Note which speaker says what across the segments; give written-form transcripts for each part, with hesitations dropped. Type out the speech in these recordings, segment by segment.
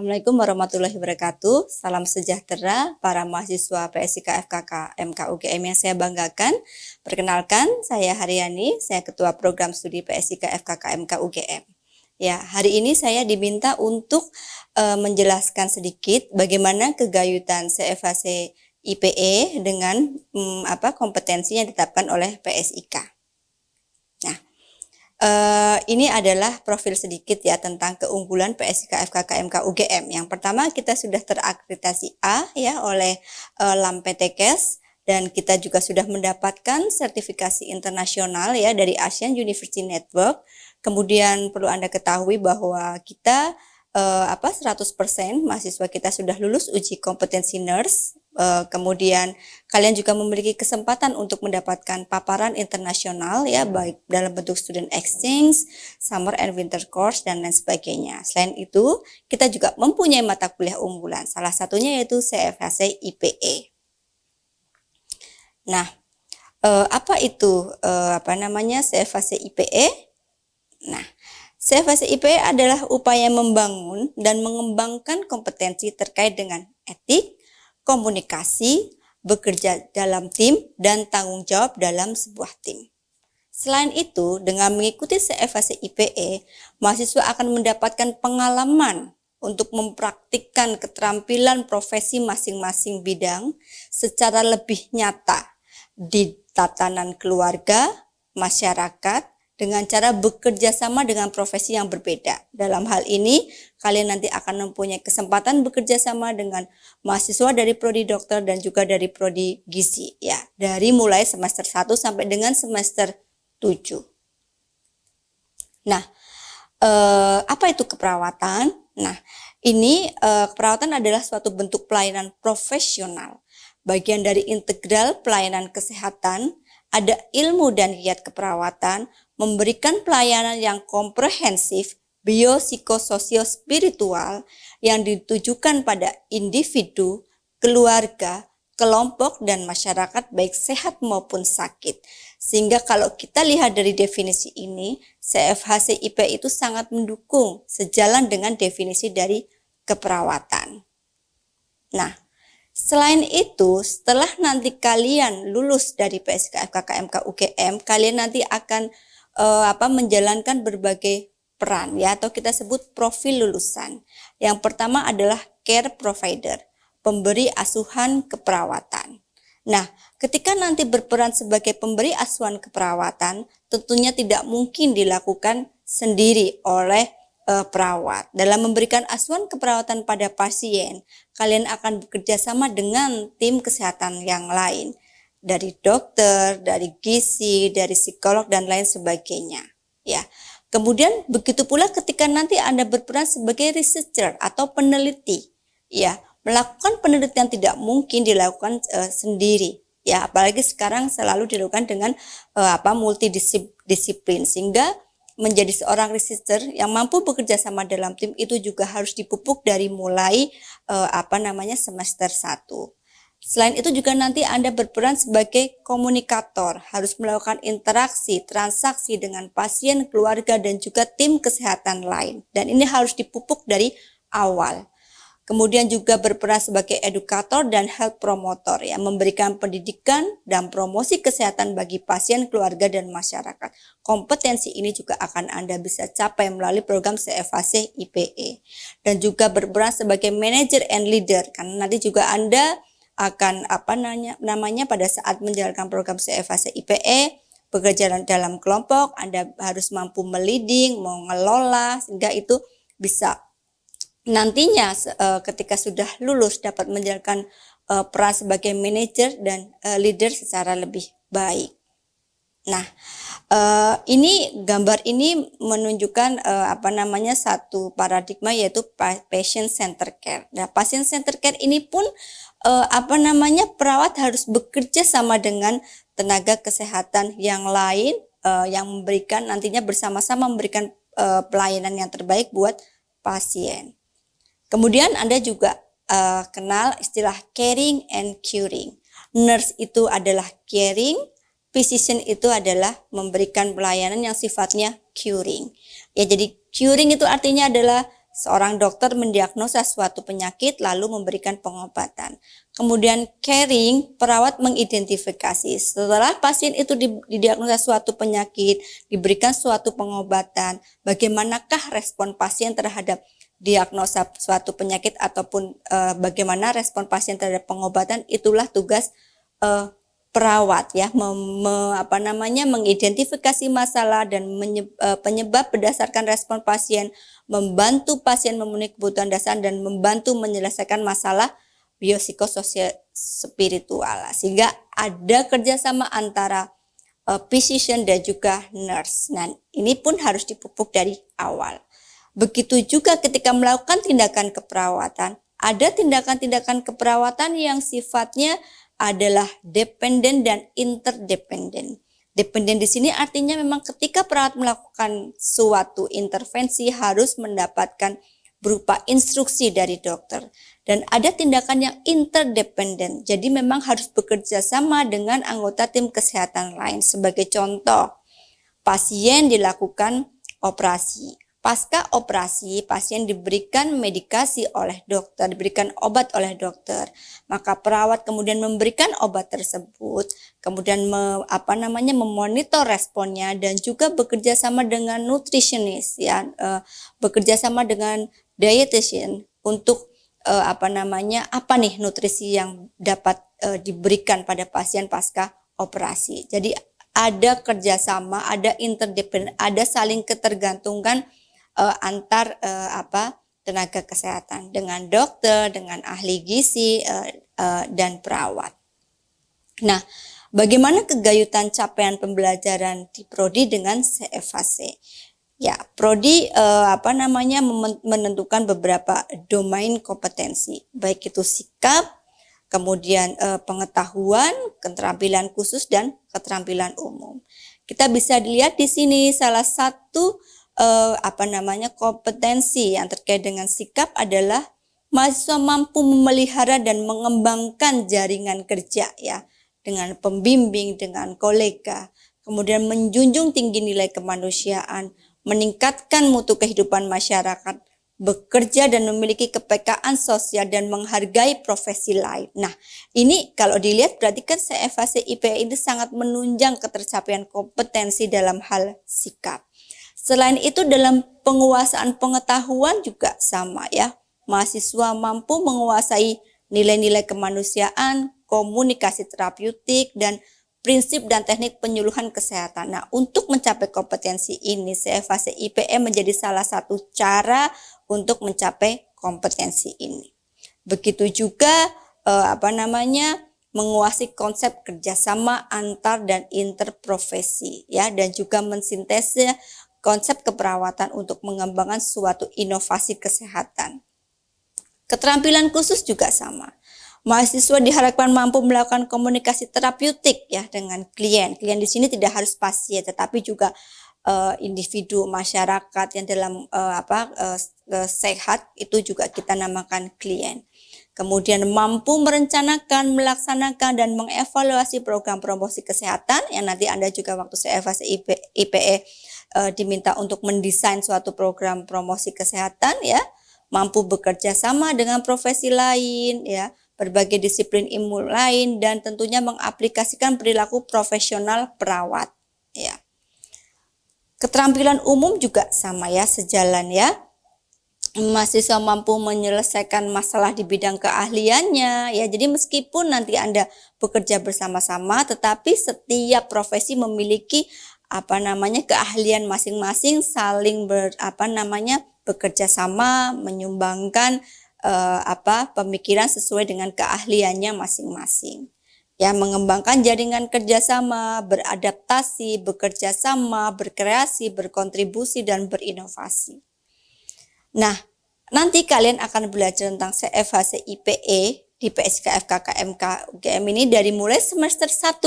Speaker 1: Assalamualaikum warahmatullahi wabarakatuh. Salam sejahtera para mahasiswa PSIK FKK MK UGM yang saya banggakan. Perkenalkan, saya Haryani, saya Ketua Program Studi PSIK FKK MK UGM. Ya, hari ini saya diminta untuk menjelaskan sedikit bagaimana kegayutan CFHC IPE dengan kompetensi yang ditetapkan oleh PSIK. Nah, ini adalah profil sedikit ya tentang keunggulan PSIK FKK MK UGM. Yang pertama, kita sudah terakreditasi A ya oleh LAMPTKes dan kita juga sudah mendapatkan sertifikasi internasional ya dari Asian University Network. Kemudian perlu Anda ketahui bahwa kita 100% mahasiswa kita sudah lulus uji kompetensi nurse. Kemudian kalian juga memiliki kesempatan untuk mendapatkan paparan internasional ya, baik dalam bentuk student exchange, summer and winter course dan lain sebagainya. Selain itu, kita juga mempunyai mata kuliah unggulan. Salah satunya yaitu CFHC IPE. Nah, apa itu CFHC IPE? Nah, CFHC IPE adalah upaya membangun dan mengembangkan kompetensi terkait dengan etik, komunikasi, bekerja dalam tim, dan tanggung jawab dalam sebuah tim. Selain itu, dengan mengikuti CFHC IPE, mahasiswa akan mendapatkan pengalaman untuk mempraktikkan keterampilan profesi masing-masing bidang secara lebih nyata di tatanan keluarga, masyarakat, dengan cara bekerja sama dengan profesi yang berbeda. Dalam hal ini, kalian nanti akan mempunyai kesempatan bekerja sama dengan mahasiswa dari prodi dokter dan juga dari prodi gizi ya, dari mulai semester 1 sampai dengan semester 7. Nah, apa itu keperawatan? Nah, ini keperawatan adalah suatu bentuk pelayanan profesional, bagian dari integral pelayanan kesehatan. Ada ilmu dan giat keperawatan, memberikan pelayanan yang komprehensif, biopsikososio-spiritual yang ditujukan pada individu, keluarga, kelompok, dan masyarakat baik sehat maupun sakit. Sehingga kalau kita lihat dari definisi ini, CFHC IPE itu sangat mendukung sejalan dengan definisi dari keperawatan. Nah, selain itu, setelah nanti kalian lulus dari PSIK FKK MK UGM, kalian nanti akan menjalankan berbagai peran ya, atau kita sebut profil lulusan. Yang pertama adalah care provider, pemberi asuhan keperawatan. Nah, ketika nanti berperan sebagai pemberi asuhan keperawatan, tentunya tidak mungkin dilakukan sendiri oleh perawat. Dalam memberikan asuhan keperawatan pada pasien, kalian akan bekerja sama dengan tim kesehatan yang lain, dari dokter, dari gizi, dari psikolog dan lain sebagainya. Ya. Kemudian begitu pula ketika nanti Anda berperan sebagai researcher atau peneliti, ya, melakukan penelitian tidak mungkin dilakukan sendiri. Ya, apalagi sekarang selalu dilakukan dengan multidisiplin, sehingga menjadi seorang researcher yang mampu bekerja sama dalam tim itu juga harus dipupuk dari mulai semester 1. Selain itu juga nanti Anda berperan sebagai komunikator, harus melakukan interaksi, transaksi dengan pasien, keluarga, dan juga tim kesehatan lain. Dan ini harus dipupuk dari awal. Kemudian juga berperan sebagai edukator dan health promotor yang memberikan pendidikan dan promosi kesehatan bagi pasien, keluarga, dan masyarakat. Kompetensi ini juga akan Anda bisa capai melalui program CFHC IPE. Dan juga berperan sebagai manager and leader, karena nanti juga Anda akan pada saat menjalankan program CFHC IPE, bekerja dalam kelompok, Anda harus mampu meliding, mengelola, sehingga itu bisa nantinya ketika sudah lulus dapat menjalankan peran sebagai manajer dan leader secara lebih baik. Nah, ini gambar ini menunjukkan satu paradigma, yaitu patient center care. Nah, patient center care ini pun perawat harus bekerja sama dengan tenaga kesehatan yang lain yang memberikan nantinya bersama-sama memberikan pelayanan yang terbaik buat pasien. Kemudian Anda juga kenal istilah caring and curing. Nurse itu adalah caring, physician itu adalah memberikan pelayanan yang sifatnya curing. Ya, jadi curing itu artinya adalah Seorang dokter mendiagnosa suatu penyakit lalu memberikan pengobatan. Kemudian caring, perawat mengidentifikasi. Setelah pasien itu didiagnosa suatu penyakit, diberikan suatu pengobatan, bagaimanakah respon pasien terhadap diagnosa suatu penyakit ataupun bagaimana respon pasien terhadap pengobatan, itulah tugas perawat ya, mengidentifikasi masalah dan penyebab berdasarkan respon pasien, membantu pasien memenuhi kebutuhan dasar dan membantu menyelesaikan masalah biopsikososial spiritual, sehingga ada kerjasama antara physician dan juga nurse. Nah, ini pun harus dipupuk dari awal. Begitu juga ketika melakukan tindakan keperawatan, ada tindakan-tindakan keperawatan yang sifatnya adalah dependen dan interdependen. Dependen di sini artinya memang ketika perawat melakukan suatu intervensi harus mendapatkan berupa instruksi dari dokter. Dan ada tindakan yang interdependen, jadi memang harus bekerja sama dengan anggota tim kesehatan lain. Sebagai contoh, pasien dilakukan operasi. Pasca operasi, pasien diberikan medikasi oleh dokter, diberikan obat oleh dokter. Maka perawat kemudian memberikan obat tersebut, kemudian memonitor responnya dan juga bekerja sama dengan nutritionist ya, bekerja sama dengan dietitian untuk apa nih nutrisi yang dapat diberikan pada pasien pasca operasi. Jadi ada kerjasama, ada interdependen, ada saling ketergantungan antar tenaga kesehatan dengan dokter, dengan ahli gizi dan perawat. Nah, bagaimana kegayutan capaian pembelajaran di prodi dengan CFHC? Ya, prodi menentukan beberapa domain kompetensi, baik itu sikap, kemudian pengetahuan, keterampilan khusus dan keterampilan umum. Kita bisa dilihat di sini salah satu kompetensi yang terkait dengan sikap adalah mahasiswa mampu memelihara dan mengembangkan jaringan kerja ya dengan pembimbing, dengan kolega, kemudian menjunjung tinggi nilai kemanusiaan, meningkatkan mutu kehidupan masyarakat, bekerja dan memiliki kepekaan sosial dan menghargai profesi lain. Nah, ini kalau dilihat berarti kan CFHC IPE ini sangat menunjang ketercapaian kompetensi dalam hal sikap. Selain itu dalam penguasaan pengetahuan juga sama ya. Mahasiswa mampu menguasai nilai-nilai kemanusiaan, komunikasi terapeutik, dan prinsip dan teknik penyuluhan kesehatan. Nah, untuk mencapai kompetensi ini, CFHC IPE menjadi salah satu cara untuk mencapai kompetensi ini. Begitu juga menguasai konsep kerjasama antar dan interprofesi ya, dan juga mensintesis konsep keperawatan untuk mengembangkan suatu inovasi kesehatan. Keterampilan khusus juga sama. Mahasiswa diharapkan mampu melakukan komunikasi terapeutik ya dengan klien. Klien di sini tidak harus pasien, tetapi juga individu masyarakat yang dalam sehat, itu juga kita namakan klien. Kemudian mampu merencanakan, melaksanakan, dan mengevaluasi program promosi kesehatan yang nanti Anda juga waktu CFHC IPE diminta untuk mendesain suatu program promosi kesehatan ya, mampu bekerja sama dengan profesi lain ya, berbagai disiplin ilmu lain, dan tentunya mengaplikasikan perilaku profesional perawat ya. Keterampilan umum juga sama ya, sejalan ya. Mahasiswa mampu menyelesaikan masalah di bidang keahliannya ya. Jadi meskipun nanti Anda bekerja bersama-sama, tetapi setiap profesi memiliki keahlian masing-masing, saling bekerja sama, menyumbangkan pemikiran sesuai dengan keahliannya masing-masing. Ya, mengembangkan jaringan kerjasama, beradaptasi, bekerja sama, berkreasi, berkontribusi, dan berinovasi. Nah, nanti kalian akan belajar tentang CFHC IPE di PSKF KKMK UGM ini dari mulai semester 1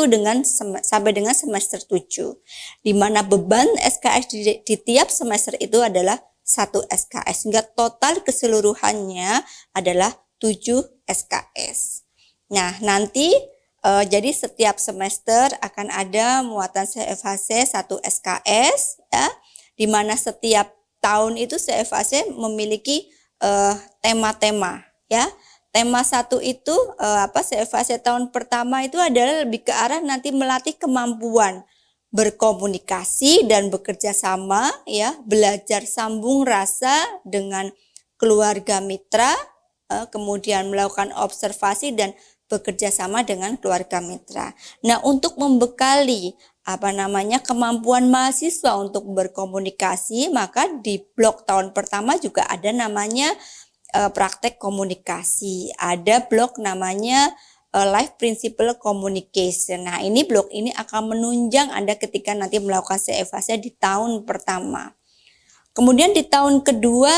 Speaker 1: sampai dengan semester 7. Di mana beban SKS di tiap semester itu adalah 1 SKS, sehingga total keseluruhannya adalah 7 SKS. Nah, nanti jadi setiap semester akan ada muatan CFHC 1 SKS ya, di mana setiap tahun itu CFAC memiliki tema-tema ya. Tema 1 itu CFAC tahun pertama itu adalah lebih ke arah nanti melatih kemampuan berkomunikasi dan bekerja sama ya, belajar sambung rasa dengan keluarga mitra, kemudian melakukan observasi dan bekerja sama dengan keluarga mitra. Nah, untuk membekali kemampuan mahasiswa untuk berkomunikasi, maka di blok tahun pertama juga ada namanya praktek komunikasi. Ada blok namanya Life Principle Communication. Nah, ini blok ini akan menunjang Anda ketika nanti melakukan CFAC di tahun pertama. Kemudian di tahun kedua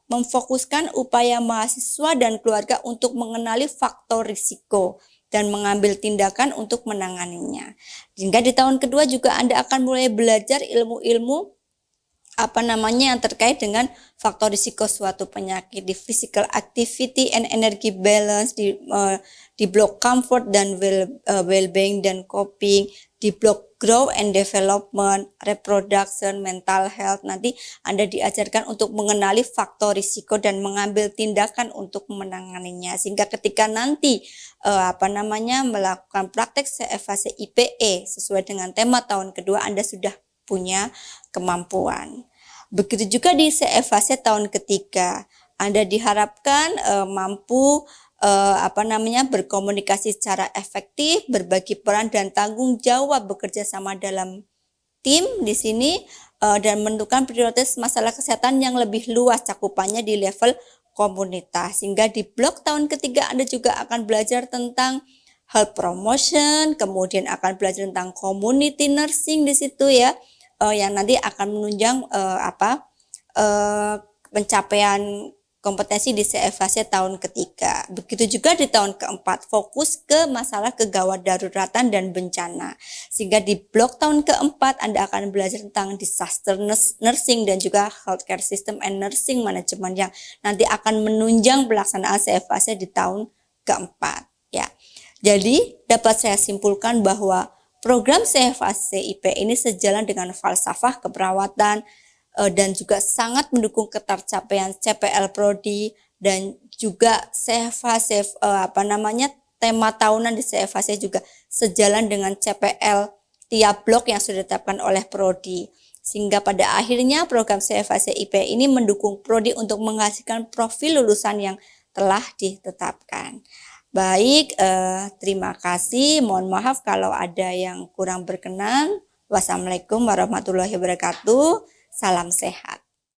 Speaker 1: memfokuskan upaya mahasiswa dan keluarga untuk mengenali faktor risiko dan mengambil tindakan untuk menanganinya. Sehingga di tahun kedua juga Anda akan mulai belajar ilmu-ilmu yang terkait dengan faktor risiko suatu penyakit di physical activity and energy balance, di blok comfort dan well-being dan coping, di blok growth and development, reproduction, mental health. Nanti Anda diajarkan untuk mengenali faktor risiko dan mengambil tindakan untuk menanganinya, sehingga ketika nanti melakukan praktek CFAC IPE sesuai dengan tema tahun kedua, Anda sudah punya kemampuan. Begitu juga di CFAC tahun ketiga, Anda diharapkan mampu berkomunikasi secara efektif, berbagi peran dan tanggung jawab, bekerja sama dalam tim di sini dan menentukan prioritas masalah kesehatan yang lebih luas cakupannya di level komunitas. Sehingga di blok tahun ketiga Anda juga akan belajar tentang health promotion, kemudian akan belajar tentang community nursing di situ ya, yang nanti akan menunjang pencapaian kompetensi di CFAC tahun ketiga. Begitu juga di tahun keempat, fokus ke masalah kegawat daruratan dan bencana. Sehingga di blok tahun keempat Anda akan belajar tentang disaster nursing dan juga healthcare system and nursing management yang nanti akan menunjang pelaksanaan CFAC di tahun keempat ya. Jadi dapat saya simpulkan bahwa program CFAC IP ini sejalan dengan falsafah keperawatan dan juga sangat mendukung ketercapaian CPL Prodi, dan juga CFAC tema tahunan di CFAC juga sejalan dengan CPL tiap blok yang sudah ditetapkan oleh Prodi. Sehingga pada akhirnya program CFAC IP ini mendukung Prodi untuk menghasilkan profil lulusan yang telah ditetapkan. Baik, terima kasih. Mohon maaf kalau ada yang kurang berkenan. Wassalamualaikum warahmatullahi wabarakatuh. Salam sehat.